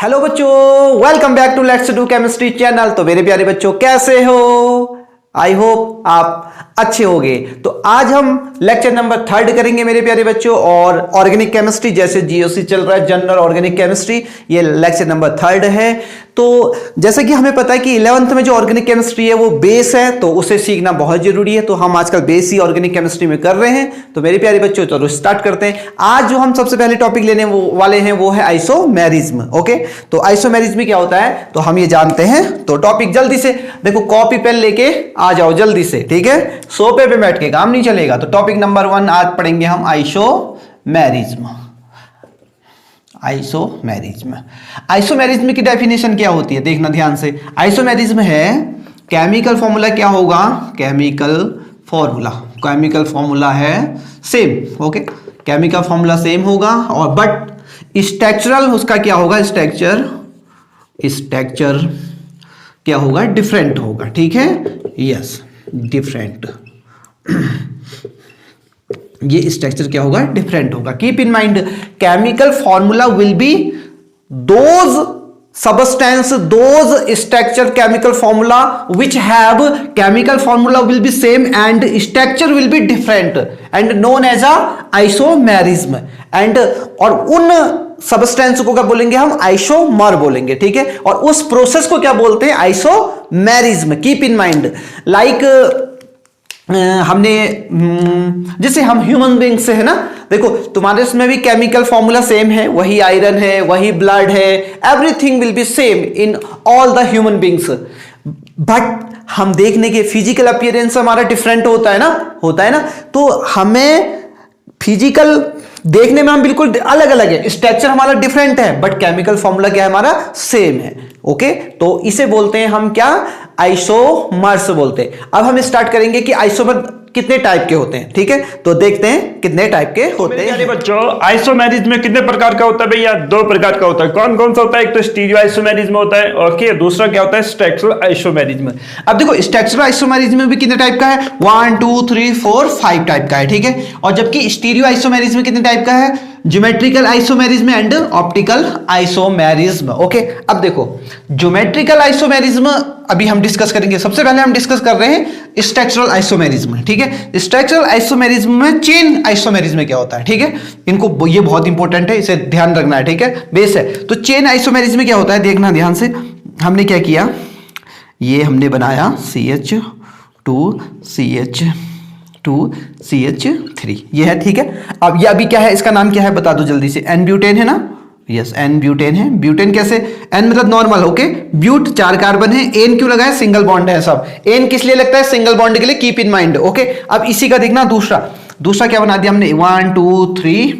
Hello बच्चों, welcome back to let's do chemistry channel. तो मेरे प्यारे बच्चों कैसे हो? आई होप आप अच्छे होंगे। तो आज हम लेक्चर नंबर 3 करेंगे मेरे प्यारे बच्चों, और ऑर्गेनिक केमिस्ट्री जैसे जीओसी चल रहा है, जनरल ऑर्गेनिक केमिस्ट्री, ये लेक्चर नंबर 3 है। तो जैसा कि हमें पता है कि 11th में जो ऑर्गेनिक केमिस्ट्री है वो बेस है, तो उसे सीखना बहुत जरूरी है। तो हम आजकल बेस ही ऑर्गेनिक केमिस्ट्री में कर रहे हैं। तो मेरे प्यारे बच्चों चलो स्टार्ट करते हैं। आज जो हम सबसे पहले टॉपिक लेने वाले हैं वो है आइसोमेरिज्म। ओके, तो आइसोमेरिज्म क्या होता है तो हम ये जानते हैं। तो टॉपिक जल्दी से देखो, कॉपी पेन लेके आ जाओ जल्दी से, ठीक है? सोफे पे बैठ के काम नहीं चलेगा। तो टॉपिक नंबर 1 आज पढ़ेंगे हम आइसोमेरिज्म। आइसोमेरिज्म, आइसोमेरिज्म की डेफिनेशन क्या होती है देखना ध्यान से। आइसोमेरिज्म है केमिकल फॉर्मूला क्या होगा, केमिकल फॉर्मूला है same. Okay, chemical formula same होगा, और बट स्ट्रक्चरल उसका क्या होगा, स्ट्रक्चर क्या होगा, डिफरेंट होगा। ठीक है, यस डिफरेंट। ये स्ट्रक्चर क्या होगा, डिफरेंट होगा। Keep in mind, chemical formula will be those substance, those structure chemical formula which have chemical formula will be same and structure will be different and known as a isomerism। and और उन substance को क्या बोलेंगे हम, isomer बोलेंगे। ठीक है, और उस प्रोसेस को क्या बोलते हैं, isomerism. Keep in mind, like हमने जैसे हम ह्यूमन बींग से है ना, देखो तुम्हारे इसमें भी केमिकल फॉर्मूला सेम है, वही आयरन है, वही ब्लड है, everything will be same in all the human beings. But हम देखने के फिजिकल अपीयरेंस हमारा डिफरेंट होता है ना। तो हमें फिजिकल देखने में हम बिल्कुल अलग अलग है, स्ट्रक्चर हमारा डिफरेंट है, बट केमिकल फॉर्मूला क्या है हमारा, सेम है। ओके, तो इसे बोलते हैं हम क्या, आइसोमर्स बोलते हैं। अब हम स्टार्ट करेंगे कि आइसोमर कितने टाइप के होते हैं। ठीक है, तो देखते हैं कितने टाइप के होते हैं। बच्चों, आइसोमेरिज्म में कितने प्रकार का होता है भैया? 2 प्रकार का होता है। कौन कौन सा होता है? एक तो स्टीरियो आइसोमेरिज्म होता है, ओके, दूसरा क्या होता है, स्ट्रक्चरल आइसोमेरिज्म। अब देखो स्ट्रक्चरल आइसोमेरिज्म में भी कितने टाइप का है, 1 2 3 4 5 टाइप का है। ठीक है, और जबकि स्टीरियो आइसोमेरिज्म कितने टाइप का है, geometrical isomerism and optical isomerism. Okay, अब देखो ज्योमेट्रिकल आइसोमेरिज्म अभी हम डिस्कस करेंगे। सबसे पहले हम डिस्कस कर रहे हैं स्ट्रक्चरल आइसोमेरिज्म। ठीक है, स्ट्रक्चरल आइसोमेरिज्म में चेन आइसोमेरिज्म क्या होता है। ठीक है, इनको ये बहुत इंपॉर्टेंट है, इसे ध्यान रखना है। ठीक है, बेस है। तो चेन आइसोमेरिज्म क्या होता है देखना ध्यान से। हमने क्या किया, ये हमने बनाया CH2CH3 ये है। ठीक है, अब ये अभी क्या है, इसका नाम क्या है बता दो जल्दी से, एन ब्यूटेन है ना। यस, एन ब्यूटेन है। ब्यूटेन कैसे, एन मतलब नॉर्मल। ओके, ब्यूट 4 कार्बन है, एन क्यों लगाया, सिंगल बॉन्ड है सब। एन किस लिए लगता है, सिंगल बॉन्ड के लिए। Keep in mind. ओके, अब इसी का देखना दूसरा क्या बना दिया हमने, 1 2 3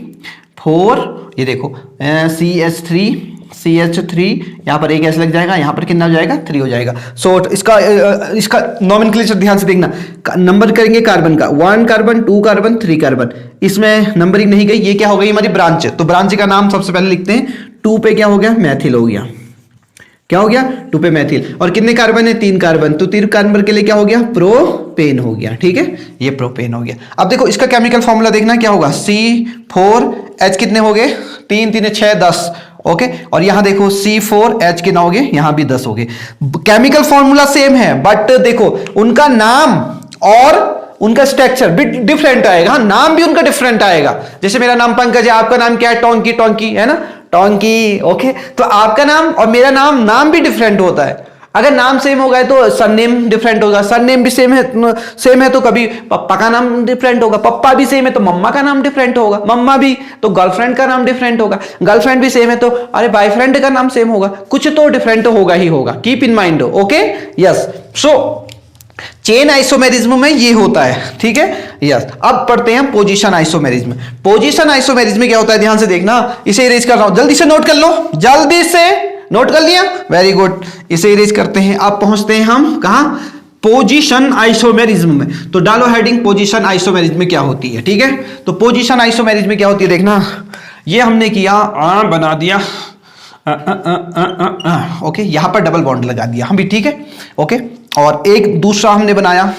4, ये देखो CH3 यहां पर एक ऐसे लग जाएगा, यहां पर कितना हो जाएगा, 3 हो जाएगा। सो इसका नॉमेनक्लेचर ध्यान से देखना, नंबर करेंगे कार्बन का, 1 कार्बन 2 कार्बन 3 कार्बन, इसमें नंबरिंग नहीं गई, ये क्या हो गई हमारी ब्रांच। तो ब्रांच का नाम सबसे पहले लिखते हैं, 2 पे क्या हो गया, मैथिल हो गया। क्या हो गया, 2 पे मैथिल। और कितने कार्बन है, 3 कार्बन, तो 3 कार्बन के लिए क्या हो गया, प्रोपेन हो गया। ठीक है, ये प्रोपेन हो गया। अब देखो इसका केमिकल फॉर्मूला देखना क्या होगा, C4H कितने हो गए, 3 3 6 10। ओके, और यहां देखो C4H कितना हो गए, यहां भी 10 हो गए। केमिकल फॉर्मूला सेम है, बट देखो उनका नाम और उनका स्ट्रक्चर भी डिफरेंट आएगा। हाँ, नाम भी उनका डिफरेंट आएगा। जैसे मेरा नाम पंकज है, आपका नाम क्या है, टोंकी है ना, टोंकी। ओके, तो आपका नाम और मेरा नाम भी डिफरेंट होता है। अगर नाम सेम हो गए तो सरनेम डिफरेंट होगा, सरनेम भी सेम है तो कभी पप्पा का नाम डिफरेंट होगा, पप्पा भी सेम है तो मम्मा का नाम डिफरेंट होगा, मम्मा भी तो गर्लफ्रेंड का नाम डिफरेंट होगा, गर्लफ्रेंड भी सेम है तो अरे बॉयफ्रेंड का नाम सेम होगा, कुछ तो डिफरेंट होगा ही होगा। Keep in mind. Okay, yes. So chain isomerism में ये होता है। ठीक है, यस। अब पढ़ते हैं पोजीशन आइसोमेरिज्म। पोजीशन आइसोमेरिज्म क्या होता है ध्यान से देखना, इसे इरेज कर रहा हूं, जल्दी से नोट कर लो, जल्दी से नोट कर लिया, वेरी गुड। इसे इरेज करते हैं। अब पहुंचते हैं हम कहां, पोजीशन आइसोमेरिज्म में। तो डालो हेडिंग, पोजीशन आइसोमेरिज्म में क्या होती है। ठीक है, तो पोजीशन आइसोमेरिज्म में क्या होती है देखना, ये हमने किया, बना दिया, ओके, यहां पर डबल बॉन्ड लगा दिया हम भी। ठीक है, ओके, और एक दूसरा हमने बनाया,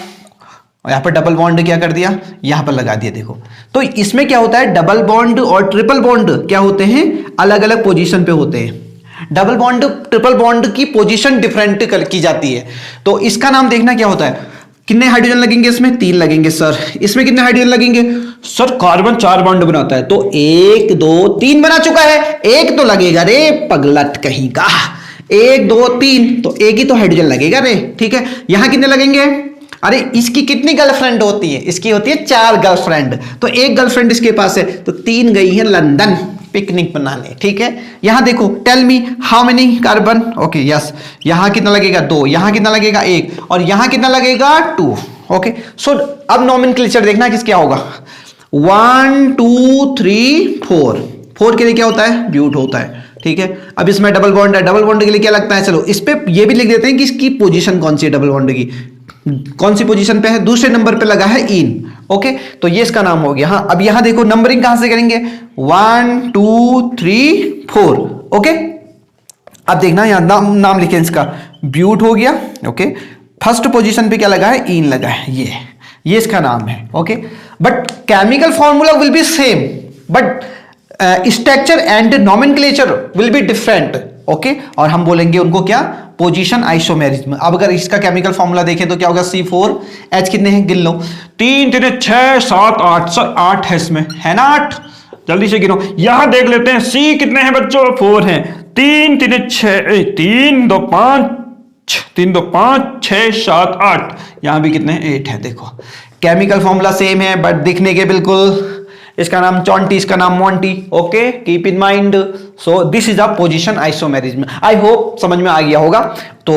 यहां पर डबल बॉन्ड क्या कर दिया, यहां पर लगा दिया। देखो तो इसमें क्या होता है, डबल बॉन्ड और ट्रिपल बॉन्ड क्या होते हैं, अलग अलग पोजीशन पे होते हैं। डबल बॉन्ड ट्रिपल बॉन्ड की पोजीशन डिफरेंट की जाती है। तो इसका नाम देखना क्या होता है, कितने हाइड्रोजन लगेंगे इसमें, 3 लगेंगे सर। इसमें कितने हाइड्रोजन लगेंगे सर, कार्बन 4 बॉन्ड बनाता है तो 1 2 3 बना चुका है, एक तो लगेगा रे पगलट कहीं का, 1 2 3 तो एक ही तो हाइड्रोजन लगेगा रे, ठीक है। यहां कितने लगेंगे, अरे इसकी कितनी गर्लफ्रेंड होती है, इसकी होती है 4 गर्लफ्रेंड, तो एक गर्लफ्रेंड इसके पास है तो 3 गई है लंदन पिकनिक बनाने, ठीक है। यहां देखो, tell me how many carbon, okay yes, यहां कितना लगेगा 2, यहां कितना लगेगा 1 और यहां कितना लगेगा 2, ओके। सो अब नोमेनक्लेचर देखना किस क्या होगा, 1 2 3 4, 4 के लिए क्या होता है, ब्यूट होता है, ठीक है। अब इसमें डबल बॉन्ड है, डबल बॉन्ड के लिए क्या लगता है, चलो इस पे ये भी लिख देते हैं कि इसकी पोजीशन कौन सी है, डबल बॉन्ड की कौन सी पोजीशन पे है, दूसरे नंबर पे लगा है इन, ओके। तो ये इसका नाम हो गया। हाँ, अब यहां देखो नंबरिंग कहां से करेंगे, 1 2 3 4, ओके। अब देखना यहां नाम लिखे इसका, ब्यूट हो गया, ओके। फर्स्ट पोजीशन पे क्या लगा है, इन लगा है, ये इसका नाम है, okay. But chemical formula will be same, but structure and nomenclature will be different, okay. और हम बोलेंगे उनको क्या, पोजीशन आइसोमेरिज्म। अब अगर इसका केमिकल फॉर्मूला देखें तो क्या होगा, C4H कितने हैं, गिन लो, 3 3 6 7 8, सर 8 है इसमें, है ना 8, जल्दी से गिनो। यहां देख लेते हैं C कितने हैं बच्चों, 4 हैं, 3 3 6 3 2 5 3 2 5 6 7 8, यहां भी कितने हैं, 8 है। देखो केमिकल फॉर्मूला सेम है बट दिखने के बिल्कुल, इसका नाम चॉन्टी, इसका नाम Monty, okay, keep in mind. So this is a position isomerism. I hope समझ में आ गया होगा। तो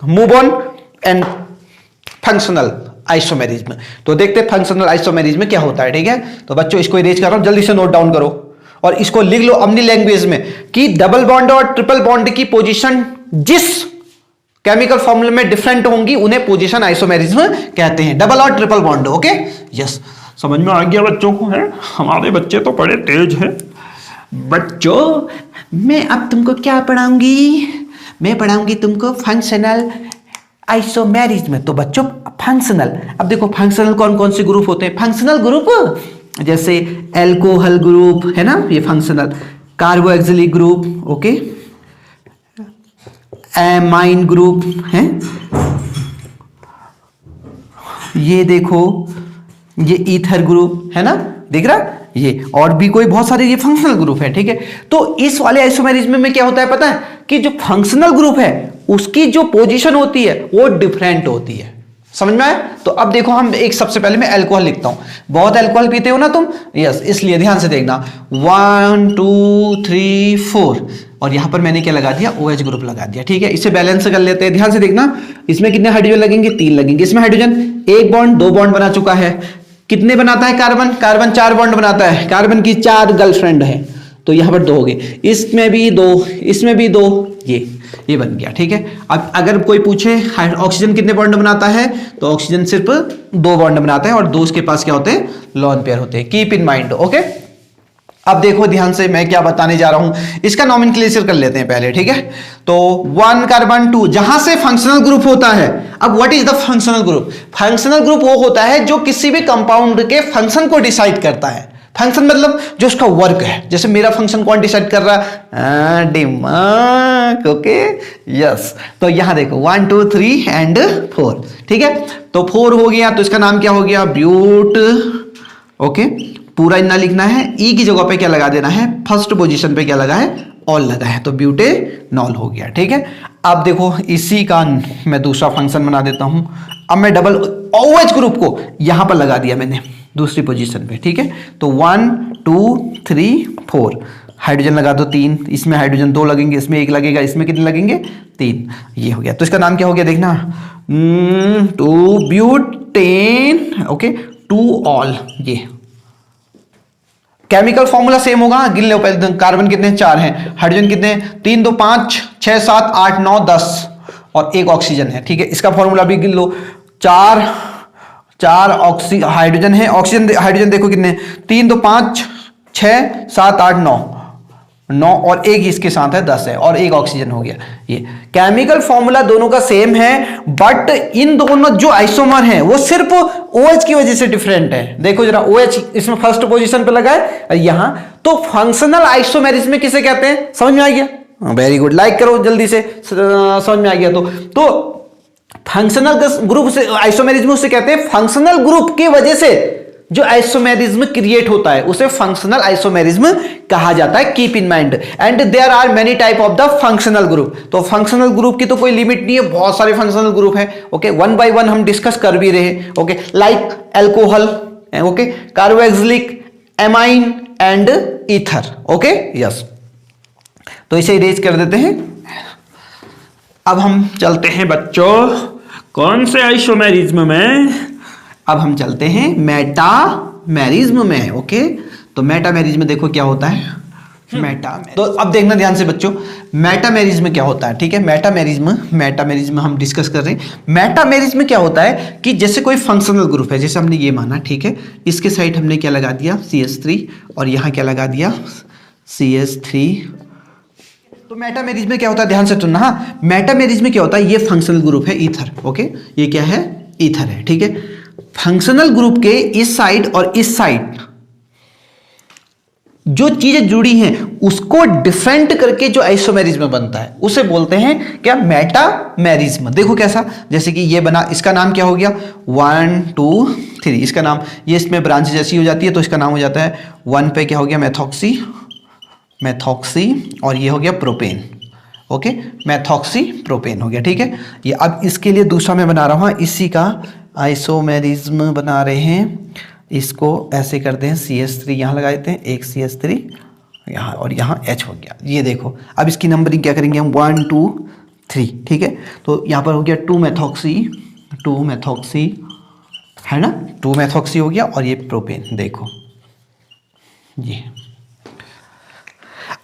move on and functional isomerism. तो देखते हैं फंक्शनल आइसोमेरिज्म क्या होता है, ठीक है। तो बच्चों इसको इरेज कर रहा हूं, जल्दी से नोट डाउन करो और इसको लिख लो अपनी लैंग्वेज में कि डबल बॉन्ड और ट्रिपल बॉन्ड की पोजीशन जिस केमिकल फॉर्मूले में डिफरेंट होंगी उन्हें पोजीशन आइसोमेरिज्म कहते हैं, डबल और ट्रिपल बॉन्ड, ओके यस। समझ में आ गया बच्चों को, है हमारे बच्चे तो बड़े तेज हैं। बच्चों मैं अब तुमको क्या पढ़ाऊंगी, मैं पढ़ाऊंगी तुमको फंक्शनल आइसोमेरिज्म। तो बच्चों फंक्शनल, अब देखो फंक्शनल कौन कौन से ग्रुप होते हैं, फंक्शनल ग्रुप जैसे एल्कोहल ग्रुप है ना, ये functional, carboxylic group, okay, amine group है, ये देखो ये ईथर ग्रुप है ना, दिख रहा ये, और भी कोई बहुत सारे ये फंक्शनल ग्रुप है, ठीक है। तो इस वाले आइसोमेरिज्म में क्या होता है पता है, कि जो फंक्शनल ग्रुप है उसकी जो पोजीशन होती है वो डिफरेंट होती है, समझ में आया। तो अब देखो हम एक सबसे पहले मैं अल्कोहल लिखता हूं, बहुत अल्कोहल पीते हो ना तुम, यस, इसलिए ध्यान से देखना, 1 2 3 4 और यहां पर मैंने क्या लगा दिया, OH ग्रुप लगा दिया, ठीक है। इसे बैलेंस कर लेते हैं, ध्यान से देखना, इसमें कितने हाइड्रोजन लगेंगे, 3 लगेंगे। इसमें हाइड्रोजन 1 बॉन्ड 2 बॉन्ड बना चुका है, कितने बनाता है कार्बन, कार्बन 4 बॉन्ड बनाता है, कार्बन की 4 गर्लफ्रेंड है तो यहां पर 2 हो गए, इसमें भी 2, इसमें भी 2, ये बन गया, ठीक है। अब अगर कोई पूछे ऑक्सीजन कितने बॉन्ड बनाता है तो ऑक्सीजन सिर्फ 2 बॉन्ड बनाता है और 2 के पास क्या होते हैं, लोन पेयर होते हैं, कीप इन माइंड, ओके। अब देखो ध्यान से मैं क्या बताने जा रहा हूं, इसका नोमेनक्लेचर कर लेते हैं पहले, ठीक है। तो 1 कार्बन 2 जहां से फंक्शनल ग्रुप होता है। अब what is the functional group, functional group वो होता है जो किसी भी कंपाउंड के फंक्शन को डिसाइड करता है। फंक्शन मतलब जो उसका वर्क है, जैसे मेरा फंक्शन कौन डिसाइड कर रहा है, दिमाग, ओके यस। तो यहां देखो 1 2 3 एंड 4, ठीक है। तो 4 हो गया तो इसका नाम क्या हो गया, ब्यूट, ओके। पूरा इतना लिखना है, ई की जगह पे क्या लगा देना है, फर्स्ट पोजीशन पे क्या लगा है, ऑल लगा है, तो ब्यूटेनॉल हो गया, ठीक है। अब देखो इसी का मैं दूसरा फंक्शन बना देता हूं। अब मैं डबल OH ग्रुप को यहां पर लगा दिया मैंने दूसरी पोजीशन पे, ठीक है। तो 1 2 3 4 हाइड्रोजन लगा दो 3, इसमें हाइड्रोजन 2 लगेंगे, इसमें 1 लगेगा, इसमें कितने लगेंगे 3, ये हो गया। तो इसका नाम क्या हो गया देखना, 2 ब्यूटेन, ओके, 2 ऑल। ये केमिकल फॉर्मूला सेम होगा, गिन लो पहले, कार्बन कितने 4 हैं, हाइड्रोजन कितने 3 2 5 6 7 8 9 10 और 1 ऑक्सीजन है, ठीक है। इसका फॉर्मूला भी गिन लो, 4 हाइड्रोजन है, ऑक्सीजन हाइड्रोजन देखो कितने, 3 2 5 6 7 8 9 और 1 इसके साथ है 10 है और 1 ऑक्सीजन हो गया। ये केमिकल फॉर्मूला दोनों का सेम है बट इन दोनों जो आइसोमर हैं वो सिर्फ OH की वजह से डिफरेंट है। देखो जरा, OH इसमें फर्स्ट पोजीशन पे लगा है यहां, तो फंक्शनल आइसोमेरिज्म किसे कहते हैं, समझ में आ गया, वेरी गुड, लाइक करो जल्दी से, समझ में आ गया तो फंक्शनल ग्रुप से आइसोमेरिज्म उसे कहते हैं फंक्शनल ग्रुप की वजह से जो आइसोमेरिज्म क्रिएट होता है उसे फंक्शनल आइसोमेरिज्म कहा जाता है। Keep in mind and there are many type of the functional group. तो फंक्शनल ग्रुप की तो कोई लिमिट नहीं है, बहुत सारे फंक्शनल ग्रुप है। ओके, वन बाय वन हम डिस्कस कर भी रहे। Okay, like alcohol, okay, carboxylic, amine and ether. Okay, yes, तो इसे इरेज कर देते हैं। अब हम चलते हैं बच्चों कौन से आइसोमेरिज्म में, अब हम चलते हैं मेटामेरिज्म में। ओके, तो मेटामेरिज्म में देखो क्या होता है। तो अब देखना ध्यान से बच्चों, मेटामेरिज्म क्या होता है। ठीक है, मेटामेरिज्म हम डिस्कस कर रहे हैं। मेटामेरिज्म क्या होता है कि जैसे कोई फंक्शनल ग्रुप है, जैसे हमने ये माना, ठीक है, इसके साइड हमने क्या लगा दिया, CH3, और यहाँ क्या लगा दिया, CH3। तो मेटामेरिज्म में क्या होता है, ध्यान से सुनना। हाँ, मेटामेरिज्म में क्या होता है, ये फंक्शनल ग्रुप है ईथर। ओके, ये क्या है, ईथर है। ठीक है, फंक्शनल ग्रुप के इस साइड और इस साइड जो चीजें जुड़ी हैं उसको डिफरेंट करके जो आइसोमेरिज्म बनता है उसे बोलते हैं क्या, मेटामेरिज्म। देखो कैसा, जैसे कि ये बना, इसका नाम क्या हो गया, 1 2 3, इसका नाम, ये इसमें ब्रांच जैसी हो जाती है तो इसका नाम हो जाता है 1 पे क्या हो गया, मेथॉक्सी, और ये हो गया प्रोपेन। ओके, मेथॉक्सी प्रोपेन हो गया। ठीक है, ये अब इसके लिए दूसरा मैं बना रहा हूँ, इसी का आइसोमेरिज्म बना रहे हैं। इसको ऐसे करते हैं, CH3 यहाँ लगा देते हैं, एक CH3 यहाँ, और यहाँ H हो गया। ये देखो, अब इसकी नंबरिंग क्या करेंगे हम, 1 2 3। ठीक है, तो यहाँ पर हो गया 2 मेथॉक्सी है ना, 2 मेथॉक्सी हो गया, और ये प्रोपेन। देखो ये,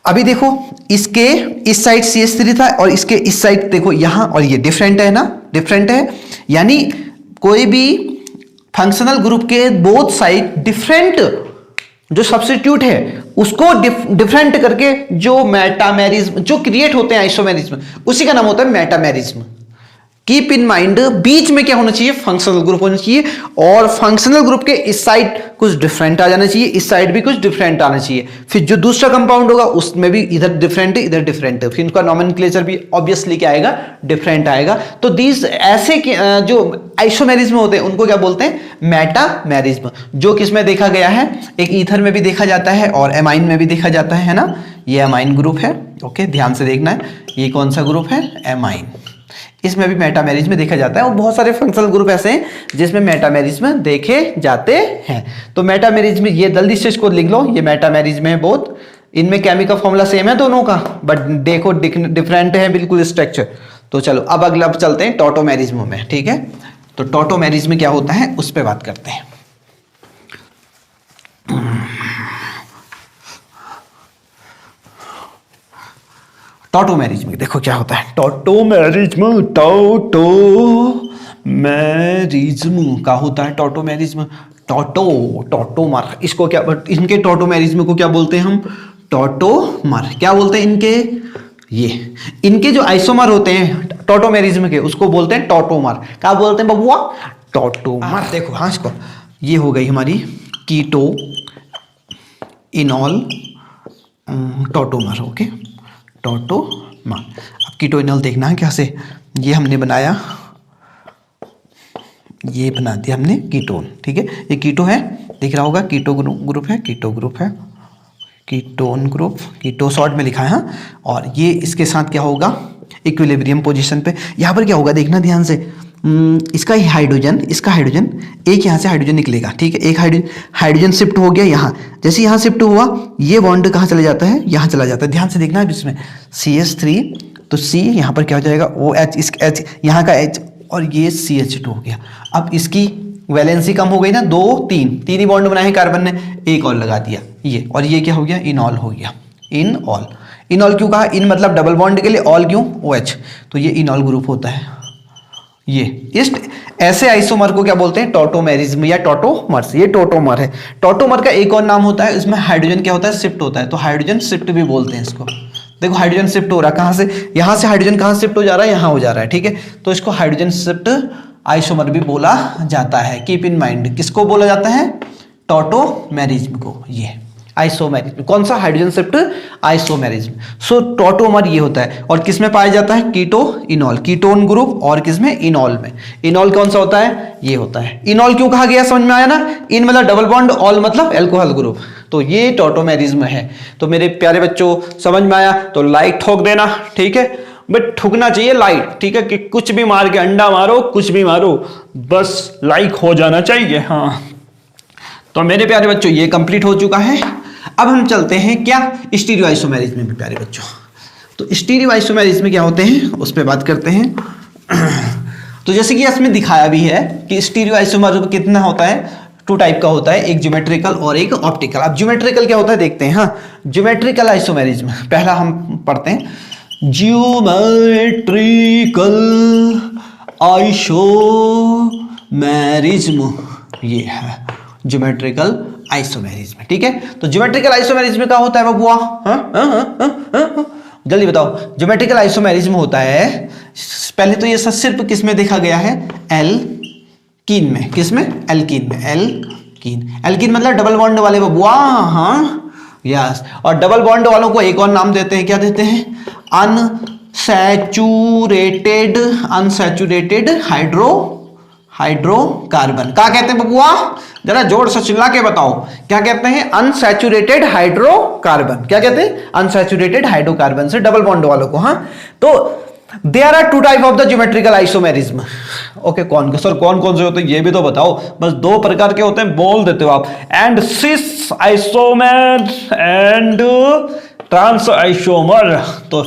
अभी देखो इसके इस साइड CH3 था और इसके इस साइड देखो यहाँ, और ये डिफरेंट है ना, डिफरेंट है, यानी कोई भी फंक्शनल ग्रुप के बोथ साइड डिफरेंट जो सब्स्टिट्यूट है उसको डिफरेंट करके जो मेटामेरिज्म जो क्रिएट होते हैं आइसोमेरिज्म, उसी का नाम होता है मेटामेरिज्म। कीप इन माइंड, बीच में क्या होना चाहिए, फंक्शनल ग्रुप होना चाहिए, और फंक्शनल ग्रुप के इस साइड कुछ डिफरेंट आ जाना चाहिए, इस साइड भी कुछ डिफरेंट आना चाहिए। फिर जो दूसरा कंपाउंड होगा उसमें भी इधर डिफरेंट है, इधर डिफरेंट है, फिर उनका नॉमेनक्लेचर भी ऑब्वियसली क्या आएगा, डिफरेंट आएगा। तो दीज ऐसे जो आइसोमेरिज्म होते हैं उनको क्या बोलते हैं, मेटामेरिज्म। जो किसमें देखा गया है, एक ईथर में भी देखा जाता है और एमाइन में भी देखा जाता है ना। ये एमाइन ग्रुप है। ओके, ध्यान से देखना है, ये कौन सा ग्रुप है, एमाइन, इसमें भी मेटामेरिज्म देखा जाता है। और बहुत सारे फंक्शनल ग्रुप ऐसे हैं जिसमें मेटामेरिज्म देखे जाते हैं। तो मेटामेरिज्म, ये जल्दी से इसको लिख लो, ये मेटामेरिज्म है बहुत, इनमें केमिकल फॉर्मूला सेम है दोनों का, बट देखो डिफरेंट है बिल्कुल स्ट्रक्चर। तो चलो अब अगला चलते हैं टॉटोमेरिज्म में। ठीक है, तो टॉटोमेरिज्म क्या होता है उस पर बात करते हैं। टॉटोमेरिज्म देखो क्या होता है, टॉटोमेरिज्म का होता है टॉटोमेरिज्म, टॉटोमर, इसको क्या, इनके टॉटोमेरिज्म को क्या बोलते हैं हम, टॉटोमर। क्या बोलते हैं इनके, ये इनके जो आइसोमर होते हैं टॉटोमेरिज्म के उसको बोलते हैं टॉटोमर। क्या बोलते हैं बबुआ, टॉटोमर। देखो हाँ, इसको ये हो गई हमारी कीटो इनॉल टॉटोमर। Okay, tautomer. अब कीटो इनॉल देखना है कैसे, ये हमने बनाया, ये बना दिया हमने कीटोन। ठीक है, ये कीटो है, दिख रहा होगा, कीटो ग्रुप है, कीटो ग्रुप है, कीटोन ग्रुप, कीटो शॉर्ट में लिखा है। हाँ, और ये इसके साथ क्या होगा, इक्विलिब्रियम पोजीशन पे। यहाँ पर क्या होगा देखना ध्यान से, इसका ही हाइड्रोजन, इसका हाइड्रोजन, एक यहाँ से हाइड्रोजन निकलेगा। ठीक है, एक हाइड्रोजन शिफ्ट हो गया यहाँ, जैसे यहाँ शिफ्ट हुआ ये बॉन्ड कहाँ चला जाता है, यहाँ चला जाता है। ध्यान से देखना है इसमें CH3, तो C यहाँ पर क्या हो जाएगा, OH, इस H यहाँ का H, और ये CH2 हो गया। अब इसकी वैलेंसी कम हो गई ना, 2 3 ही बॉन्ड बनाए हैं कार्बन ने, एक और लगा दिया ये, और ये क्या हो गया, इनॉल हो गया। इनॉल क्यों कहा, इन मतलब डबल बॉन्ड के लिए, ऑल क्यों, OH, तो ये इनॉल ग्रुप होता है। ये इस ऐसे आइसोमर को क्या बोलते हैं, टॉटोमेरिज्म या टॉटोमर्स। ये टॉटोमर है। टॉटोमर का एक और नाम होता है, इसमें हाइड्रोजन क्या होता है, शिफ्ट होता है, तो हाइड्रोजन शिफ्ट भी बोलते हैं इसको। देखो हाइड्रोजन शिफ्ट हो रहा है, कहाँ से, यहाँ से हाइड्रोजन कहाँ शिफ्ट हो जा रहा है, यहाँ हो जा रहा है। ठीक है, तो इसको हाइड्रोजन शिफ्ट आइसोमर भी बोला जाता है। कीप इन माइंड, किसको बोला जाता है, टॉटोमेरिज्म को। ये आइसोमेरिज्म। कौन सा? Hydrogen shift isomerism. So tautomer ये होता है और किस में पाया जाता है? कीटो इनॉल, कीटोन ग्रुप, और किस में? इनॉल में। इनॉल कौन सा होता है? ये होता है। इनॉल क्यों कहा गया समझ में आया ना? इन मतलब डबल बॉन्ड, ऑल मतलब एल्कोहल ग्रुप, तो ये टॉटोमेरिज्म है। तो मेरे प्यारे बच्चों समझ में आया तो लाइक ठोक देना, ठीक है, बट ठुकना चाहिए लाइट, ठीक है, कि कुछ भी मार के अंडा मारो, कुछ भी मारो, बस लाइक हो जाना चाहिए। हाँ, तो मेरे प्यारे बच्चों ये कंप्लीट हो चुका है। अब हम चलते हैं क्या? स्टीरियो आइसोमेरिज्म में भी प्यारे बच्चों। तो स्टीरियो आइसोमेरिज्म में क्या होते हैं उस पर बात करते हैं। तो जैसे कि इसमें दिखाया भी है कि स्टीरियो आइसोमेरिज्म कितना होता है? 2 टाइप का होता है, एक ज्योमेट्रिकल और एक ऑप्टिकल। अब ज्योमेट्रिकल क्या होता है देखते हैं। हाँ, ज्योमेट्रिकल आइसोमेरिज्म पहला हम पढ़ते हैं, ज्योमेट्रिकल आइसोमेरिज्म, ये है ज्योमेट्रिकल आइसोमेरिज्म, ठीक है। तो ज्योमेट्रिकल आइसोमेरिज्म क्या होता है बबुआ? जल्दी बताओ। ज्योमेट्रिकल आइसोमेरिज्म होता है, पहले तो ये सिर्फ किस में देखा गया है? एल्कीन में। किस में? एल्कीन में। एल्कीन, एल्कीन मतलब डबल बॉन्ड वाले बबुआ। हाँ यस, और डबल बॉन्ड वालों को एक और नाम देते हैं, क्या देते हैं? Unsaturated, unsaturated hydrocarbon. क्या कहते हैं बबुआ? जरा जोर से चिल्ला के बताओ, क्या कहते हैं? Unsaturated hydrocarbon. क्या कहते हैं? अनसैचुरेटेड हाइड्रोकार्बन से डबल बॉन्ड वालों को। हाँ, तो there are 2 type of the geometrical isomerism. Okay, कौन सर कौन कौन से होते हैं ये भी तो बताओ। बस 2 प्रकार के होते हैं, बोल देते हो आप, and cis isomer and trans isomer. तो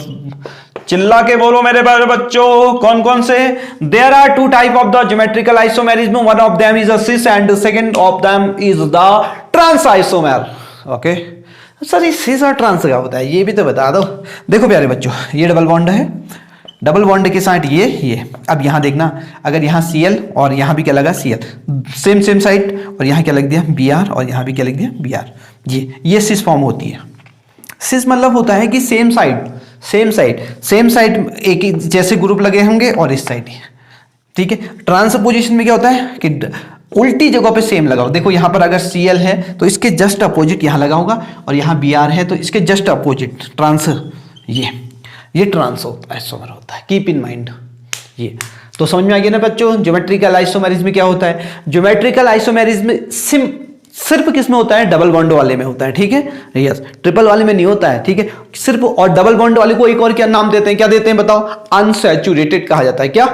चिल्ला के बोलो मेरे प्यारे बच्चों, कौन कौन से? There are 2 type of the geometrical isomerism, one of them is a cis and second of them is the trans isomer. Okay sir, ये सिस और ट्रांस क्या होता है ये भी तो बता दो। देखो प्यारे बच्चों, ये डबल बॉन्ड है, डबल बॉन्ड के साथ ये। अब यहां देखना, अगर यहां Cl और यहां भी क्या लगा? Cl, सेम साइड, और यहां क्या लिख दिया? Br, और यहां भी क्या लिख दिया? Br। ये सिस फॉर्म होती है। सिस मतलब होता है कि सेम साइड एक ही जैसे ग्रुप लगे होंगे और इस साइड, ठीक है। ट्रांसपोजिशन में क्या होता है कि उल्टी जगह पे सेम लगाओ। देखो यहां पर अगर Cl है तो इसके जस्ट अपोजिट यहां लगा होगा, और यहां Br है तो इसके जस्ट अपोजिट ट्रांस, ये ट्रांस आइसोमर होता है। कीप इन माइंड ये। तो समझ में आ गया ना बच्चों, ज्योमेट्रिकल आइसोमेरिज्म क्या होता है? ज्योमेट्रिकल आइसोमेरिज्म सिर्फ किस में होता है? डबल बॉन्ड वाले में होता है, ठीक है। यस, ट्रिपल वाले में नहीं होता है, ठीक है, सिर्फ। और डबल बॉन्ड वाले को एक और क्या नाम देते हैं? क्या देते हैं बताओ? अनसैचुरेटेड कहा जाता है। क्या?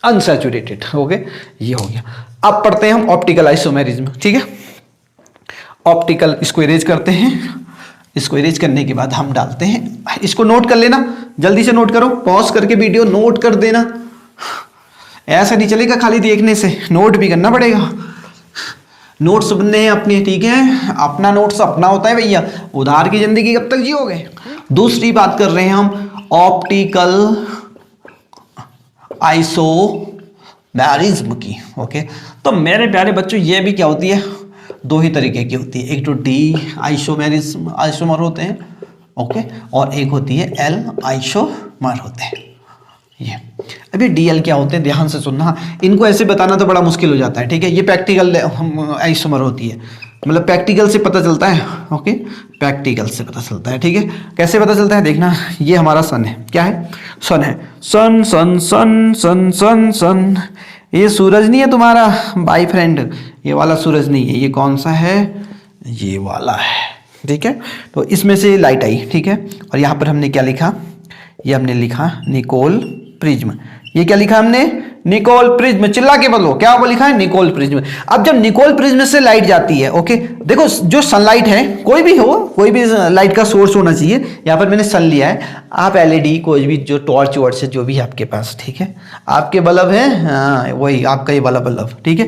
अनसैचुरेटेड। ओके, ये हो गया। अब पढ़ते हैं हम ऑप्टिकल आइसोमेरिज्म, ठीक है। ऑप्टिकल, इसको इरेज करते हैं। इसको इरेज करने के बाद हम डालते हैं, इसको नोट कर लेना, जल्दी से नोट करो, पॉज करके वीडियो नोट कर देना। ऐसा नहीं चलेगा खाली देखने से, नोट भी करना पड़ेगा। नोट्स बनने हैं अपने, ठीक है, अपना नोट्स अपना होता है भैया, उधार की जिंदगी कब तक जियोगे। दूसरी बात कर रहे हैं हम ऑप्टिकल आइसोमेरिज्म की। ओके, तो मेरे प्यारे बच्चों ये भी क्या होती है? 2 ही तरीके की होती है, एक तो डी आइसोमर होते हैं, ओके, और एक होती है एल आइसोमर होते हैं। ये अभी डीएल क्या होते हैं ध्यान से सुनना, इनको ऐसे बताना तो बड़ा मुश्किल हो जाता है, ठीक है। ये प्रैक्टिकल आइसोमर होती है, मतलब प्रैक्टिकल से पता चलता है। ओके, प्रैक्टिकल से पता चलता है, ठीक है। कैसे पता चलता है देखना, ये हमारा सन है। क्या है? सन है। सन सन सन सन सन सन। ये सूरज नहीं है तुम्हारा बाई फ्रेंड, ये वाला सूरज नहीं है, ये कौन सा है? ये वाला है, ठीक है। तो इसमें से लाइट आई, ठीक है, और यहाँ पर हमने क्या लिखा? ये हमने लिखा निकोल प्रिज्म। ये क्या लिखा हमने? Nicol prism. चिल्ला के बोलो, क्या वो लिखा है? Nicol prism. अब जब निकोल प्रिज्म से लाइट जाती है, ओके, देखो जो सनलाइट है, कोई भी हो, कोई भी लाइट का सोर्स होना चाहिए। यहाँ पर मैंने सन लिया है, आप एलईडी कोई भी जो टॉर्च वॉर्च है जो भी है आपके पास, ठीक है, आपके बल्ब है, हाँ वही आपका ये वाला बल्ब, ठीक है।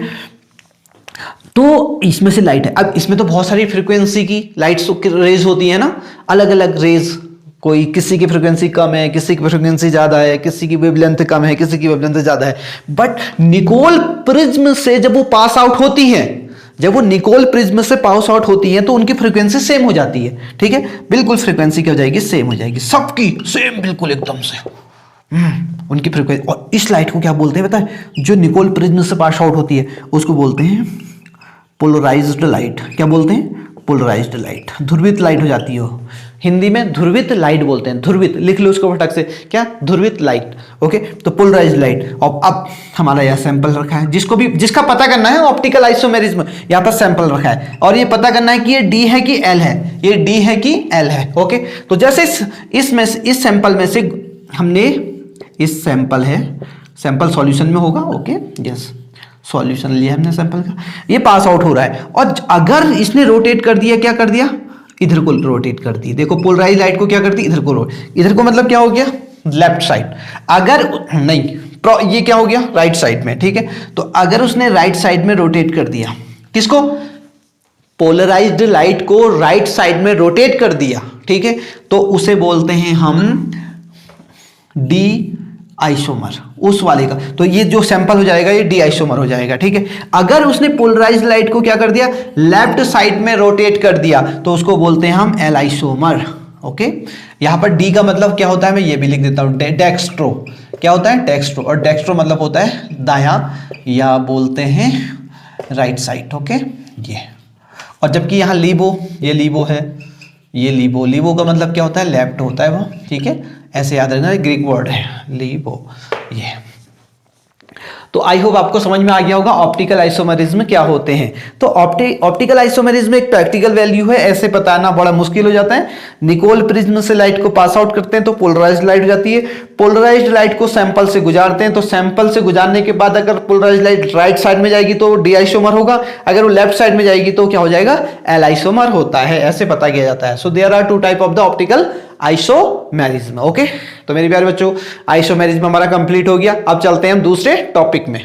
तो इसमें से लाइट है। अब इसमें तो बहुत सारी फ्रीक्वेंसी की लाइट्स रेज होती है ना, अलग अलग रेज, कोई किसी की फ्रीक्वेंसी कम है, किसी की फ्रीक्वेंसी ज्यादा है, किसी की वेवलेंथ कम है, किसी की वेवलेंथ ज्यादा है। बट निकोल प्रिज्म से जब वो पास आउट होती है, जब वो निकोल प्रिज्म से पास आउट होती है तो उनकी फ्रीक्वेंसी सेम हो जाती है, ठीक है, बिल्कुल फ्रीक्वेंसी क्या हो जाएगी? सेम हो जाएगी, सबकी सेम बिल्कुल एकदम से उनकी फ्रीक्वेंसी। और इस लाइट को क्या बोलते हैं पता है? जो निकोल प्रिज्म से पास आउट होती है उसको बोलते हैं पोलराइज्ड लाइट। क्या बोलते हैं? पोलराइज्ड लाइट, ध्रुवित लाइट हो जाती है वो। हिंदी में ध्रुवित लाइट बोलते हैं, ध्रुवित लिख लो उसको फटक से, क्या, ध्रुवित लाइट। ओके, तो पोलराइज्ड लाइट। और अब हमारा यह सैंपल रखा है, जिसका पता करना है ऑप्टिकल आइसोमेरिज्म, यहाँ पर सैंपल रखा है और ये पता करना है कि ये डी है कि एल है, ये डी है कि एल है। ओके, तो जैसे इस सैंपल में से हमने, इस सैंपल है, सैंपल सॉल्यूशन में होगा। ओके, यस, सॉल्यूशन लिया हमने सैंपल का, ये पास आउट हो रहा है और अगर इसने रोटेट कर दिया, क्या कर दिया, इधर को रोटेट कर दी। देखो पोलराइज लाइट को क्या करती, इधर को इधर को मतलब क्या हो गया, लेफ्ट साइड। अगर नहीं, ये क्या हो गया, राइट साइड में। ठीक है, तो अगर उसने राइट साइड में रोटेट कर दिया, किसको, पोलराइज्ड लाइट को राइट साइड में रोटेट कर दिया, ठीक है, तो उसे बोलते हैं हम डी आइसोमर, उस वाले का। तो ये जो सैंपल हो जाएगा ये डी आइसोमर हो जाएगा। ठीक है, अगर उसने पोलराइज्ड लाइट को क्या कर दिया, लेफ्ट साइड में रोटेट कर दिया, तो उसको बोलते हैं हम एल आइसोमर। ओके, यहां पर डी का मतलब क्या होता है, मैं ये भी लिख देता हूं, डेक्स्ट्रो। क्या होता है, डेक्स्ट्रो, और डेक्स्ट्रो मतलब होता है दायां, या बोलते हैं राइट साइड। ओके, ये, और जबकि यहाँ लीबो, ये लीबो है, ये लीबो, लीबो का मतलब क्या होता है, लेफ्ट होता है वो। ठीक है, ऐसे याद रखना, ग्रीक वर्ड है लीबो, ये। तो आई होप आपको समझ में आ गया होगा ऑप्टिकल आइसोमेरिज्म क्या होते हैं। तो ऑप्टिकल आइसोमेरिज्म एक प्रैक्टिकल वैल्यू है, ऐसे बताना बड़ा मुश्किल हो जाता है। निकोल प्रिज्म से लाइट को पास आउट करते हैं तो पोलराइज्ड लाइट हो जाती है, पोलराइज्ड लाइट को सैंपल से गुजारते हैं, तो सैंपल से गुजारने के बाद अगर पोलराइज्ड लाइट राइट साइड में जाएगी तो डी आइसोमर होगा, अगर वो लेफ्ट साइड में जाएगी तो क्या हो जाएगा, एल आइसोमर होता है, ऐसे पता किया जाता है। So there are two type of the optical isomerism. Okay, तो मेरे प्यारे बच्चों आइसोमेरिज्म हमारा कंप्लीट हो गया। अब चलते हैं हम दूसरे टॉपिक में,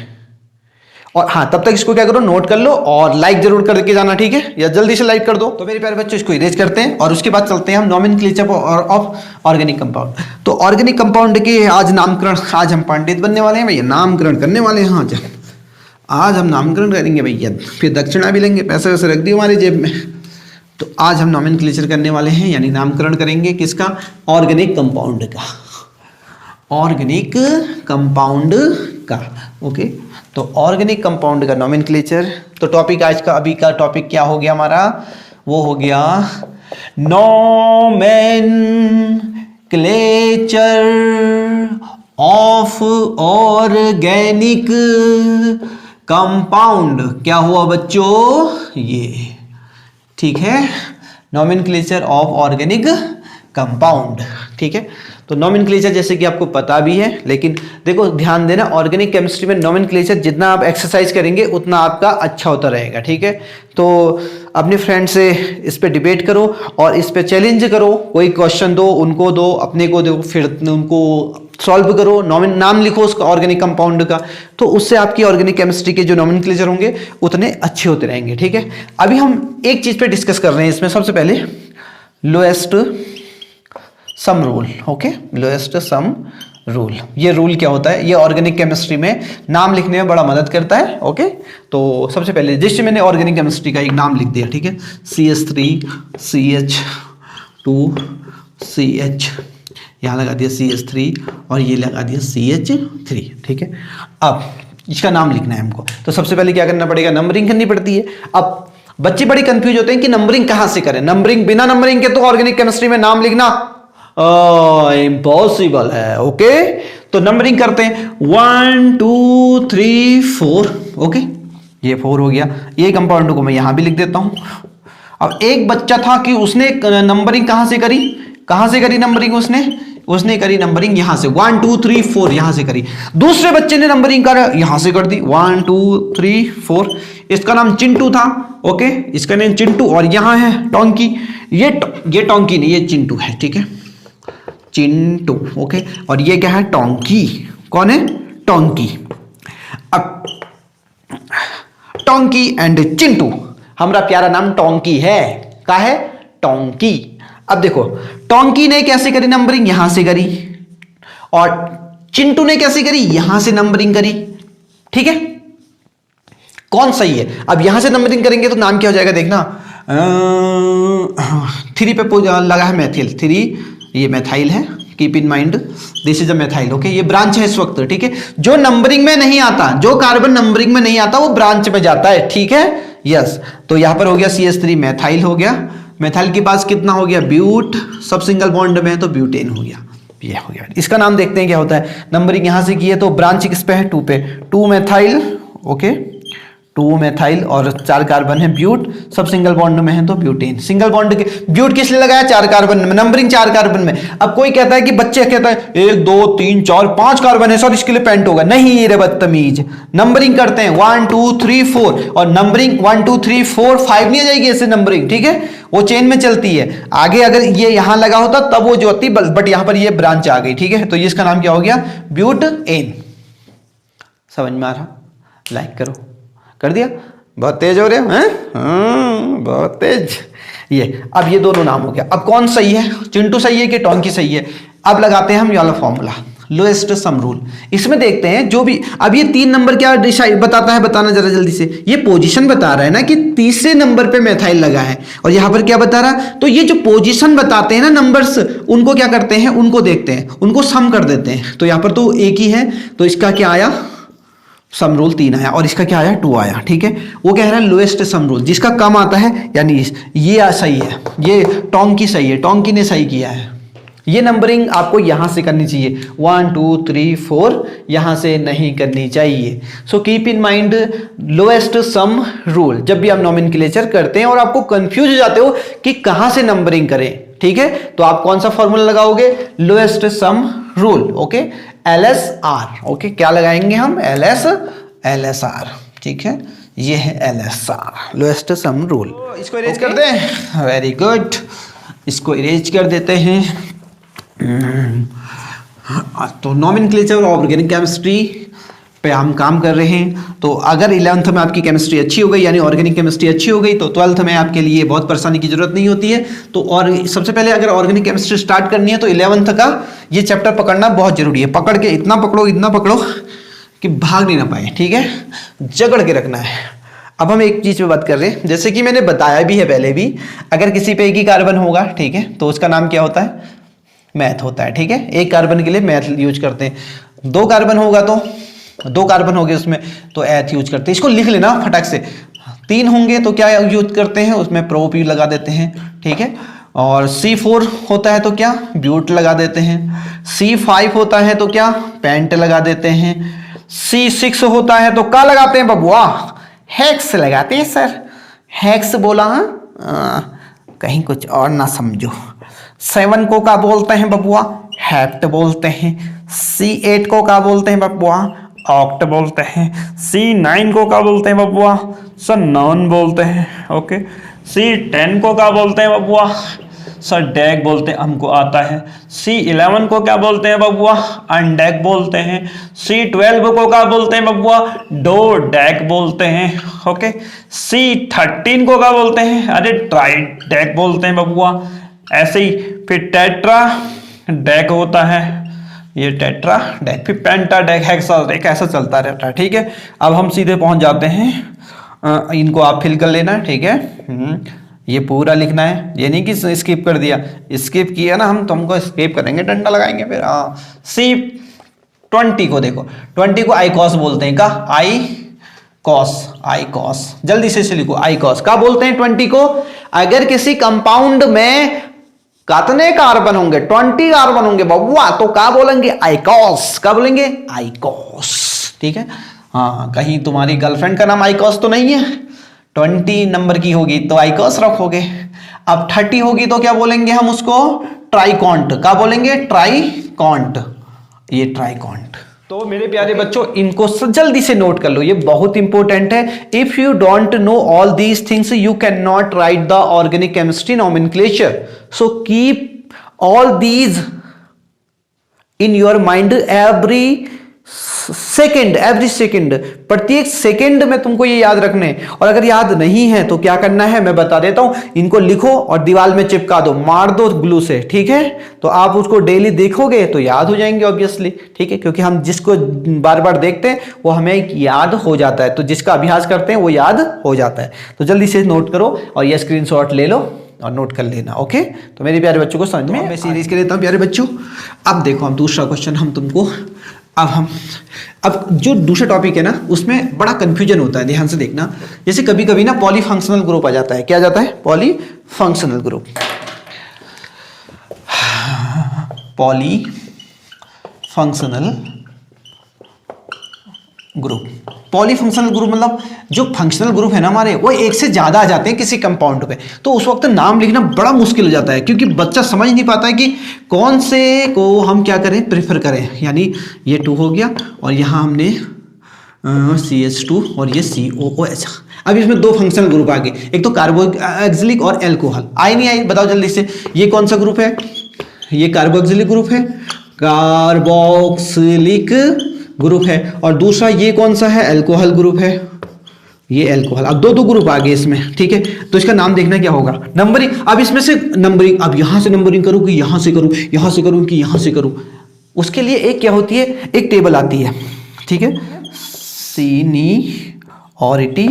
और हाँ तब तक इसको क्या करो, नोट कर लो और लाइक जरूर करके जाना, ठीक है, या जल्दी से लाइक कर दो। तो मेरे प्यारे बच्चों इसको इरेज करते हैं और उसके बाद चलते हैं हम नॉमेनक्लेचर ऑफ ऑर्गेनिक कंपाउंड। तो ऑर्गेनिक कंपाउंड के आज नामकरण, आज हम पंडित बनने वाले हैं भैया, नामकरण करने वाले हैं। आज हम नामकरण करेंगे भैया, फिर दक्षिणा भी लेंगे, पैसे वैसे रख दिए हमारी जेब में। तो आज हम नॉमेनक्लेचर करने वाले हैं, यानी नामकरण करेंगे किसका, ऑर्गेनिक कंपाउंड का, ऑर्गेनिक कंपाउंड का। ओके, तो ऑर्गेनिक कंपाउंड का नॉमेनक्लेचर। तो टॉपिक आज का, अभी का टॉपिक क्या हो गया हमारा, वो हो गया नॉमेनक्लेचर ऑफ ऑर्गेनिक कंपाउंड। क्या हुआ बच्चों, ये ठीक है, नॉमेनक्लेचर ऑफ ऑर्गेनिक कंपाउंड। ठीक है, तो नॉमेनक्लेचर जैसे कि आपको पता भी है, लेकिन देखो ध्यान देना, ऑर्गेनिक केमिस्ट्री में नॉमेनक्लेचर जितना आप एक्सरसाइज करेंगे उतना आपका अच्छा होता रहेगा। ठीक है, तो अपने फ्रेंड से इस पे डिबेट करो और इस पे चैलेंज करो, कोई क्वेश्चन दो, उनको दो, अपने को दो, फिर उनको सॉल्व करो, नाम लिखो उसका ऑर्गेनिक कंपाउंड का, तो उससे आपकी ऑर्गेनिक केमिस्ट्री के जो नॉमेनक्लेचर होंगे उतने अच्छे होते रहेंगे। ठीक है, अभी हम एक चीज पे डिस्कस कर रहे हैं इसमें, सबसे पहले lowest sum rule. Okay, lowest sum rule, ये रूल क्या होता है, ये ऑर्गेनिक केमिस्ट्री में नाम लिखने में बड़ा मदद करता है। ओके, तो सबसे पहले जैसे मैंने ऑर्गेनिक केमिस्ट्री का एक नाम लिख दिया, ठीक है, CH3CH2CH, यहाँ लगा दिया CH3 और ये लगा दिया CH3। ठीक है, अब इसका नाम लिखना है हमको, तो सबसे पहले क्या करना पड़ेगा, नंबरिंग करनी पड़ती है। अब बच्चे बड़े कंफ्यूज होते हैं कि नंबरिंग कहाँ से करें, नंबरिंग, बिना नंबरिंग के तो ऑर्गेनिक केमिस्ट्री में नाम लिखना इम्पॉसिबल है। ओके, तो नंबरिंग करते हैं 1 2 3 4। ओके, ये 4 हो गया, ये कंपाउंड को मैं यहां भी लिख देता हूं। अब एक बच्चा था कि उसने नंबरिंग कहां से करी, नंबरिंग उसने करी नंबरिंग यहां से 1 2 3 4 यहां से करी। दूसरे बच्चे ने नंबरिंग यहां से कर दी 1 2 3 4। इसका नाम चिंटू था। ओके, इसका नाम चिंटू, और यहां है टोंकी, ये टोंकी नहीं, ये चिंटू है। ठीक है, चिंटू। ओके, और ये क्या है, टोंकी। कौन है, टोंकी। अब टोंकी एंड चिंटू, हमारा प्यारा नाम टोंकी है, क्या है, टोंकी। अब देखो टोंकी ने कैसे करी नंबरिंग, यहां से करी, और चिंटू ने कैसे करी, यहां से नंबरिंग करी। ठीक है, कौन सही है। अब यहां से नंबरिंग करेंगे तो नाम क्या हो जाएगा, देखना 3 पे लगा है मैथिल, 3, ये मैथाइल है, keep in mind this is a methyl. Okay, ये ब्रांच है इस वक्त। ठीक है, जो नंबरिंग में नहीं आता, जो कार्बन नंबरिंग में नहीं आता वो ब्रांच में जाता है। ठीक है, यस, तो यहाँ पर हो गया CH3 मैथाइल हो गया, मैथाइल के पास कितना हो गया ब्यूट, सब सिंगल बॉन्ड में है तो ब्यूटेन हो गया, ये हो गया। इसका नाम देखते हैं क्या होता है, नंबरिंग यहाँ से की है तो ब्रांच किस पे है 2 पे, 2 मैथाइल, ओके 2 मैथाइल और 4 कार्बन है ब्यूट, सब सिंगल बॉन्ड में है तो ब्यूटेन। सिंगल बॉन्ड के ब्यूट किस लिए लगाया 4 कार्बन में, नंबरिंग 4 कार्बन में। अब कोई कहता है कि बच्चे कहता है 1 2 3 4 5 कार्बन है सर इसके लिए पेंट होगा, नहीं रे बदतमीज, नंबरिंग करते हैं 1 2 3 4 और नंबरिंग 1 2 3 4 5 नहीं आ जाएगी ऐसे नंबरिंग, ठीक है, वो चेन में चलती है। आगे अगर ये यहां लगा होता तब वो जो होती, बट यहां पर ये ब्रांच आ गई, ठीक है, तो ये इसका नाम क्या हो गया ब्यूटेन। समझ में आ रहा, लाइक करो, कर दिया, बहुत तेज हो रहे हो हैं, बहुत तेज। ये अब ये दोनों नाम हो गया। अब कौन सही है, चिंटू सही है कि टोंकी सही है। अब लगाते हैं हम ये वाला फॉर्मूला लोएस्ट सम रूल। इसमें देखते हैं जो भी, अब ये 3 नंबर क्या डिसाइड बताता है, बताना जरा जल्दी से। ये पोजीशन बता रहा है ना कि तीसरे नंबर पे मैथाइल लगा है, और यहां पर क्या बता रहा, तो ये जो पोजीशन बताते हैं ना नंबर्स, उनको क्या करते हैं, उनको देखते हैं, उनको सम कर देते हैं। तो यहां पर तो एक ही है तो इसका क्या आया सम रूल 3 आया, और इसका क्या आया 2 आया, ठीक है। वो कह रहा है लोएस्ट सम रूल, जिसका कम आता है, यानी ये सही है, ये टोंकी सही है, टोंकी ने सही किया है। ये नंबरिंग आपको यहां से करनी चाहिए 1 2 3 4, यहां से नहीं करनी चाहिए। So keep in mind lowest sum rule जब भी आप नोमेनक्लेचर करते हैं और आपको कंफ्यूज हो जाते हो कि कहां से नंबरिंग करें, ठीक है, तो आप कौन सा फॉर्मूला लगाओगे, lowest sum rule, okay, LSR, okay, क्या लगाएंगे हम LSR, ठीक है, ये है LSR लोएस्ट सम रूल। इसको इरेज कर दें, वेरी गुड, इसको इरेज कर देते हैं। तो नोमेनक्लेचर ऑर्गेनिक केमिस्ट्री पे हम काम कर रहे हैं। तो अगर 11th में आपकी केमिस्ट्री अच्छी हो गई, यानी ऑर्गेनिक केमिस्ट्री अच्छी हो गई, तो 12th में आपके लिए बहुत परेशानी की जरूरत नहीं होती है। तो और सबसे पहले अगर ऑर्गेनिक केमिस्ट्री स्टार्ट करनी है तो 11th का ये चैप्टर पकड़ना बहुत जरूरी है। पकड़ के इतना पकड़ो कि भाग नहीं ना पाए, ठीक है, जगड़ के रखना है। अब हम एक चीज पे बात कर रहे हैं, जैसे कि मैंने बताया भी है पहले भी, अगर किसी पे एक ही कार्बन होगा, ठीक है, तो उसका नाम क्या होता है, मैथ होता है, ठीक है। एक कार्बन के लिए मैथ यूज करते हैं। 2 कार्बन होगा तो 2 कार्बन हो गए उसमें तो एथ यूज करते हैं, इसको लिख लेना फटक से। 3 होंगे तो क्या यूज करते हैं, उसमें प्रोप लगा देते हैं, ठीक है। और C4 होता है तो क्या ब्यूट लगा देते हैं। C5 होता है तो क्या पेंट लगा देते हैं। C6 होता है तो क्या लगाते हैं बबुआ, हेक्स लगाते हैं सर, हेक्स बोला, कहीं कुछ और ना समझो। 7 को क्या बोलते हैं बबुआ, हेप्ट बोलते हैं। C8 को क्या बोलते हैं बबुआ, ऑक्ट बोलते हैं। C9 को क्या बोलते हैं बबुआ, सर नॉन बोलते हैं, ओके। C10 को क्या बोलते हैं बबुआ, सर डैक बोलते हैं, हमको आता है। C11 को क्या बोलते हैं बबुआ, अनडैक बोलते हैं। C12 को क्या बोलते हैं बबुआ, डो डैक बोलते हैं, ओके। C13 को क्या बोलते हैं, अरे ट्राई डैक बोलते हैं बबुआ। ऐसे ही फिर टेट्रा डैक होता है, ये टेट्रा डैक, फिर पेंटा डैक, हेक्सा डैक, ऐसा चलता रहता है, ठीक है। अब हम सीधे पहुंच जाते हैं, इनको आप फिल कर लेना, ठीक है। ये पूरा लिखना है, ये नहीं कि स्किप कर दिया, स्किप किया ना हम तो हमको स्किप करेंगे, डंडा लगाएंगे फिर। C20 को देखो, 20 को आईकॉस बोलते हैं, का आईकॉस, जल्दी से लिखो आईकॉस। क्या बोलते हैं 20 को, अगर किसी कंपाउंड में कितने कार्बन होंगे, 20 कार्बन होंगे बबुआ, तो क्या बोलेंगे आईकॉस, क्या बोलेंगे आईकॉस, ठीक है। हाँ, कहीं तुम्हारी गर्लफ्रेंड का नाम आईकॉस तो नहीं है, 20 नंबर की होगी तो आईकॉस रखोगे। अब 30 होगी तो क्या बोलेंगे हम उसको, ट्राइकॉन्ट, क्या बोलेंगे ट्राइकॉन्ट, ये ट्राइकॉन्ट। तो मेरे प्यारे बच्चों इनको जल्दी से नोट कर लो, ये बहुत इंपॉर्टेंट है। If you don't know all these things you can not right the organic chemistry nomenclature. So keep all these in your mind every second, प्रत्येक सेकेंड में तुमको ये याद रखने। और अगर याद नहीं है तो क्या करना है मैं बता देता हूं, इनको लिखो और दीवार में चिपका दो, मार दो ग्लू से, ठीक है। तो आप उसको डेली देखोगे तो याद हो जाएंगे ऑब्वियसली, ठीक है, क्योंकि हम जिसको बार बार देखते हैं वो हमें याद हो जाता है, तो जिसका अभ्यास करते हैं वो याद हो जाता है। तो जल्दी से नोट करो और ये स्क्रीनशॉट ले लो और नोट कर लेना, ओके। तो मेरे प्यारे बच्चों को समझ में, मैं सीरीज के लेता हूं प्यारे बच्चों। अब देखो हम दूसरा क्वेश्चन हम तुमको अब जो दूसरा टॉपिक है ना उसमें बड़ा कंफ्यूजन होता है, ध्यान से देखना। जैसे कभी कभी ना पॉलीफंक्शनल ग्रुप आ जाता है। क्या आ जाता है? Polyfunctional group. Polyfunctional group, polyfunctional group मतलब जो फंक्शनल ग्रुप है ना हमारे, वो एक से ज्यादा आ जाते हैं किसी कंपाउंड पे। तो उस वक्त नाम लिखना बड़ा मुश्किल हो जाता है, क्योंकि बच्चा समझ नहीं पाता है कि कौन से को हम क्या करें, प्रेफर करें। यानी ये 2 हो गया और यहाँ हमने CH2 और ये COOH। अब इसमें 2 फंक्शनल ग्रुप आ गए, एक तो कार्बोक्सिलिक और एल्कोहल। आई नहीं आई? बताओ जल्दी से। ये कौन सा ग्रुप है? ये कार्बोक्सिलिक ग्रुप है, कार्बोक्सिलिक ग्रुप है। और दूसरा ये कौन सा है? अल्कोहल ग्रुप है, ये अल्कोहल। अब 2 ग्रुप आ गए इसमें, ठीक है। तो इसका नाम देखना क्या होगा, नंबरिंग। अब इसमें से नंबरिंग, अब यहां से नंबरिंग करूं कि यहां से करूं, यहां से करूं कि यहां से करूं, उसके लिए एक क्या होती है, एक टेबल आती है, ठीक है। Seniority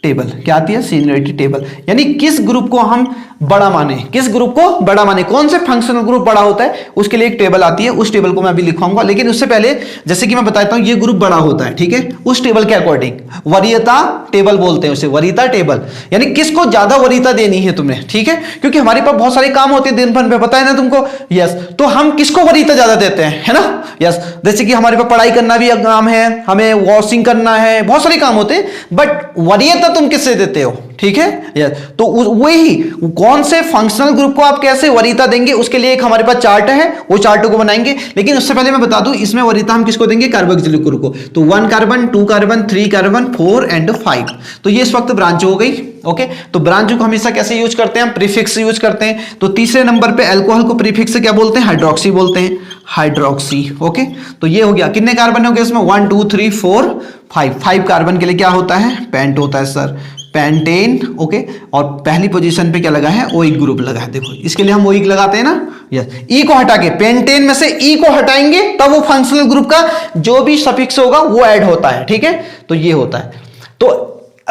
table. क्या आती है? Seniority table. यानी किस ग्रुप को हम बड़ा माने, किस ग्रुप को बड़ा माने, कौन से फंक्शनल ग्रुप बड़ा होता है, उसके लिए एक टेबल आती है। उस टेबल को मैं अभी लिखवाऊंगा, लेकिन उससे पहले जैसे कि मैं बताता हूं ये ग्रुप बड़ा होता है, ठीक है, उस टेबल के अकॉर्डिंग। वरीयता टेबल बोलते हैं उसे, वरीयता टेबल। यानी किसको ज्यादा वरीयता देनी है तुम्हें, ठीक है, क्योंकि हमारे पास बहुत सारे काम होते हैं दिन भर में, पता है ना तुमको। यस, तो हम किसको वरीयता ज्यादा देते हैं, है ना। यस, जैसे कि हमारे पास पढ़ाई करना भी काम है, हमें वॉशिंग करना है, बहुत सारे काम होते हैं, बट वरीयता तुम किससे देते हो, ठीक है। यस, तो वही कौन से फंक्शनल ग्रुप को आप कैसे वरीयता देंगे, उसके लिए एक हमारे पास चार्ट है, वो चार्ट को बनाएंगे। लेकिन उससे पहले मैं बता दूं, इसमें वरीयता हम किसको देंगे, कार्बोक्सिलिक ग्रुप को। तो 1 कार्बन, 2 कार्बन, 3 कार्बन, 4 एंड 5। तो ये इस वक्त ब्रांच हो गई। ओके, तो ब्रांच को हमेशा कैसे यूज करते हैं, हम प्रीफिक्स यूज करते हैं। तो तीसरे नंबर पे अल्कोहल को प्रीफिक्स से क्या बोलते हैं, हाइड्रोक्सी बोलते हैं, हाइड्रोक्सी। ओके, तो ये हो गया। कितने कार्बन हो गए इसमें, 1 2 3 4 5। 5 कार्बन के लिए क्या होता है, पेंट होता है सर, पेंटेन। ओके, और पहली पोजीशन पे क्या लगा है, ओइक ग्रुप लगा है। देखो इसके लिए हम ओइक लगाते हैं ना। यस, ई को हटा के, पेंटेन में से ई को हटाएंगे तब वो फंक्शनल ग्रुप का जो भी सफिक्स होगा वो ऐड होता है, ठीक है। तो ये होता है। तो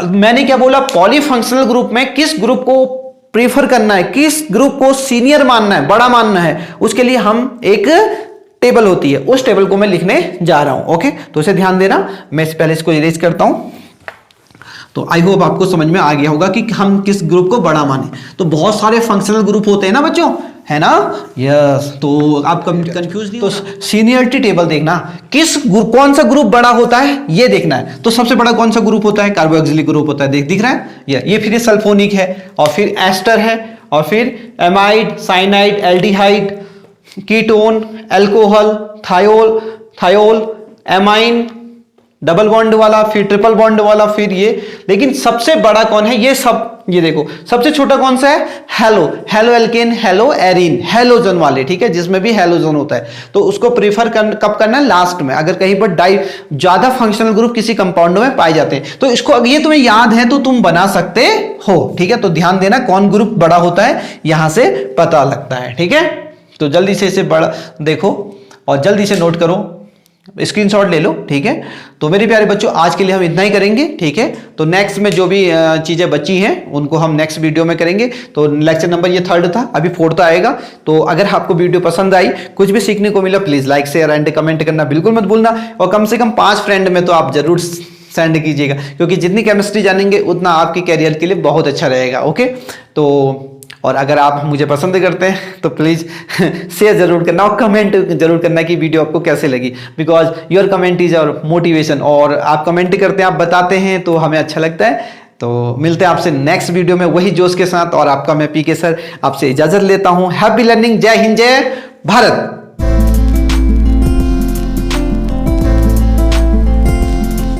मैंने क्या बोला, पॉलीफंक्शनल ग्रुप में किस ग्रुप को प्रेफर करना है, किस ग्रुप को सीनियर मानना है, बड़ा मानना है, उसके लिए हम एक टेबल होती है, उस टेबल को मैं लिखने जा रहा हूं। ओके, तो इसे ध्यान देना। मैं पहले इसको इरेज करता हूं। तो आई होप आपको समझ में आ गया होगा कि हम किस ग्रुप को बड़ा माने। तो बहुत सारे फंक्शनल ग्रुप होते हैं ना बच्चों, है ना। यस, तो आप कंफ्यूज नहीं। तो सीनियरिटी टेबल देखना, कौन सा ग्रुप बड़ा होता है ये देखना है। तो सबसे बड़ा कौन सा ग्रुप होता है, कार्बोक्सिलिक ग्रुप होता है। दिख रहा है ये फिर सल्फोनिक है, और फिर एस्टर है, और फिर amide, cyanide, aldehyde, ketone, alcohol, thiol, amine, double bond वाला, फिर ट्रिपल बॉन्ड वाला, फिर ये। लेकिन सबसे बड़ा कौन है, ये सब, ये देखो सबसे छोटा कौन सा है, halo alkane, hello arene, halogen वाले, ठीक है, जिसमें भी हेलोजन होता है। तो उसको प्रीफर कब करना है, लास्ट में, अगर कहीं पर ज्यादा फंक्शनल ग्रुप किसी कंपाउंड में पाए जाते हैं। तो इसको ये तुम्हें याद है तो तुम बना सकते हो, ठीक है। तो ध्यान देना कौन ग्रुप बड़ा होता है, यहां से पता लगता है, ठीक है। तो जल्दी से इसे बड़ा देखो और जल्दी से नोट करो, स्क्रीनशॉट ले लो, ठीक है। तो मेरे प्यारे बच्चों, आज के लिए हम इतना ही करेंगे, ठीक है। तो नेक्स्ट में जो भी चीजें बची हैं उनको हम नेक्स्ट वीडियो में करेंगे। तो लेक्चर नंबर ये 3rd था, अभी 4th आएगा। तो अगर आपको वीडियो पसंद आई, कुछ भी सीखने को मिला, please like share and comment करना बिल्कुल मत भूलना। और कम से कम 5 फ्रेंड में तो आप जरूर सेंड कीजिएगा, क्योंकि जितनी केमिस्ट्री जानेंगे उतना आपके कैरियर के लिए बहुत अच्छा रहेगा। ओके, तो और अगर आप मुझे पसंद करते हैं तो प्लीज़ शेयर जरूर करना और कमेंट जरूर करना कि वीडियो आपको कैसे लगी, because your comment is our motivation. और आप कमेंट करते हैं, आप बताते हैं तो हमें अच्छा लगता है। तो मिलते हैं आपसे नेक्स्ट वीडियो में वही जोश के साथ, और आपका मैं पीके सर आपसे इजाजत लेता हूं। हैप्पी लर्निंग, जय हिंद, जय भारत।